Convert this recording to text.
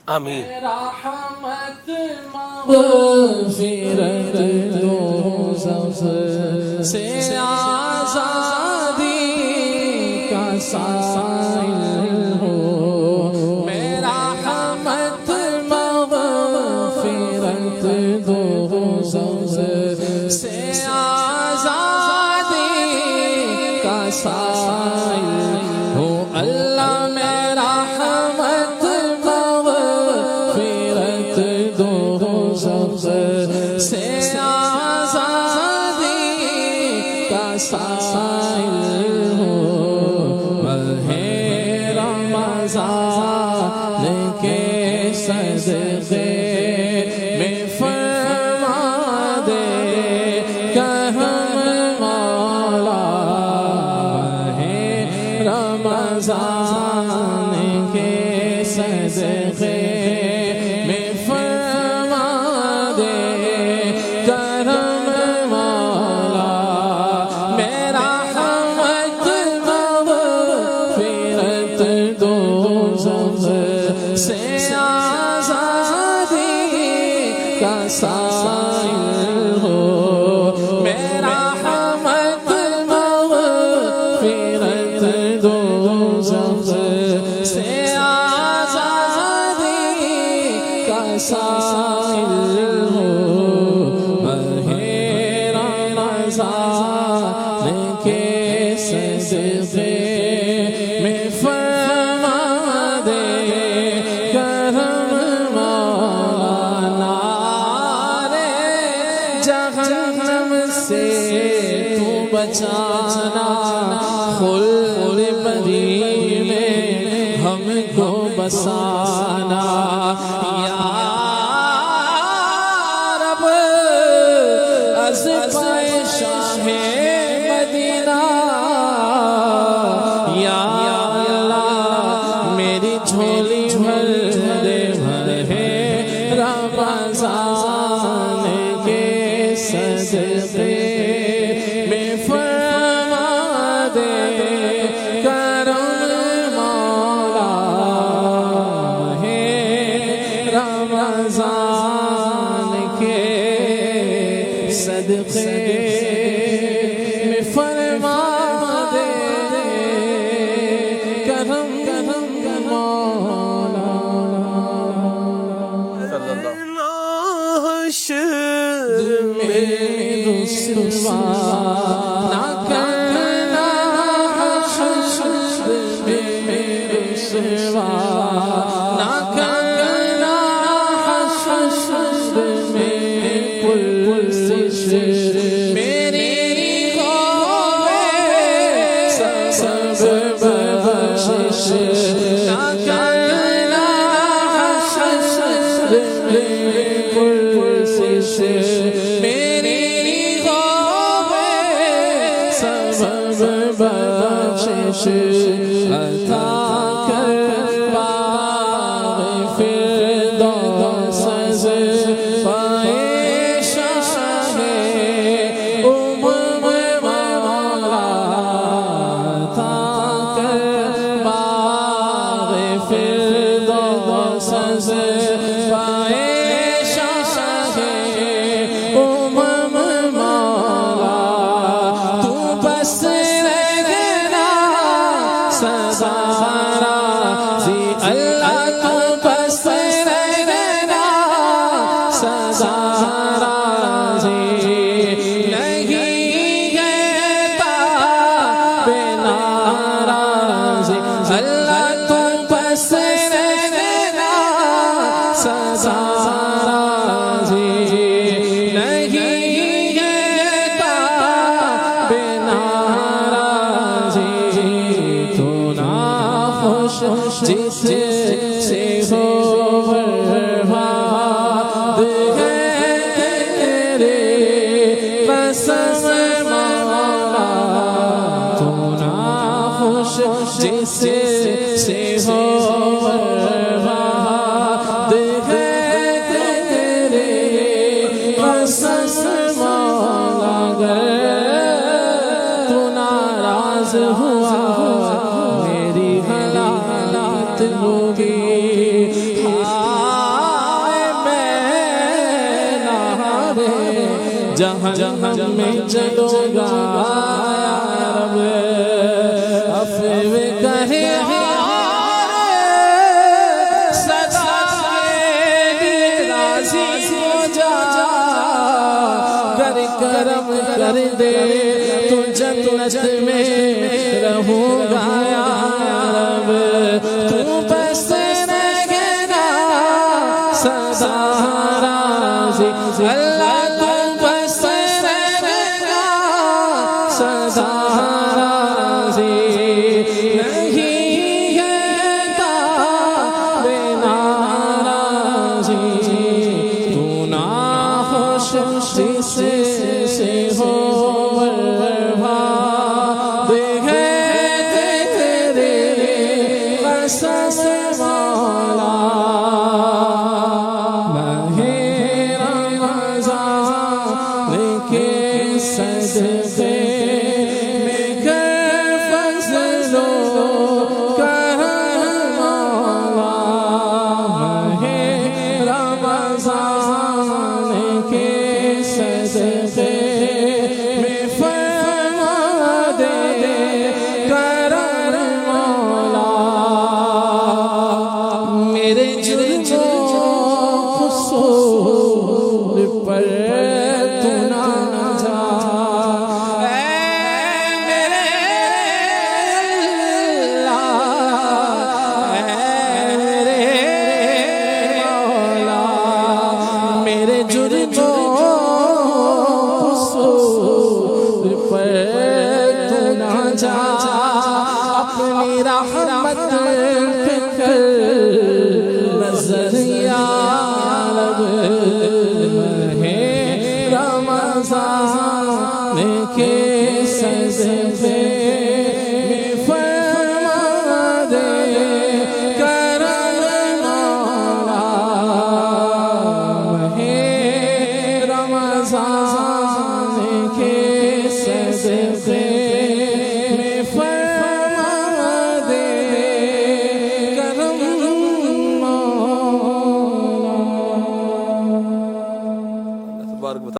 آمین. رحمت مغفرت دوزخ سے آزادی کا سائل ہو. میرا رحمت مغفرت دوزخ سے آزادی کا سائل ہو. اللہ میرا رحمت مغفرت دوزخ سے آزادی کا سائل ہو. ماہ رمضان کے صدقے میں فرما دے کرم مولا. ماہ رمضان کے صدقے میں فرما دے کرم مولا. میرا رحمت مغفرت دوزخ سے آزادی کا سائل ہو. میرا رحمت مغفرت دوزخ سے آزادی کا سائل ہو. ماہ رمضان کے صدقے میں فرما دے کرم مولا. نارے جہنم سے تو بچانا, خلد بری میں ہم کو بسانا. یا رب از پائے شاہ مدینہ, یا اللہ میری جھولی بھر دے. ماہ رمضان کے صدقے میں فرما دے کرم مولا. ماہ رمضان کے صدقے میں فرما دے کرم مولا. صلی اللہ. میں رسوا نہ کرنا, حشر میں رسوا نہ کرنا, حشر میں پرسش میری ہوئے سب بخشش. نہ کرنا حشر میں پرسش میری ہوئے سب بخشش. عطا کر باغ فردوس پائے شاہ مولا. عطا کر باغ فردوس پائے مولا. تو بس رہنا سدا راضی اللہ, تو بس رہنا سدا راضی. نہیں گئتا بے ناراضی اللہ, تو بس رہنا سدا جہنم میں چلوں گا یا رب عفو کہے صدا میری راضی ہو جا کر کرم کر دے تو جنت میں رہوں گا یا رب تو بس رہنا سدا راضی اللہ تو بس رہنا سدا راضی نہیں ہے تابے ناراضی تو ناخوش سے ہو میرے جرم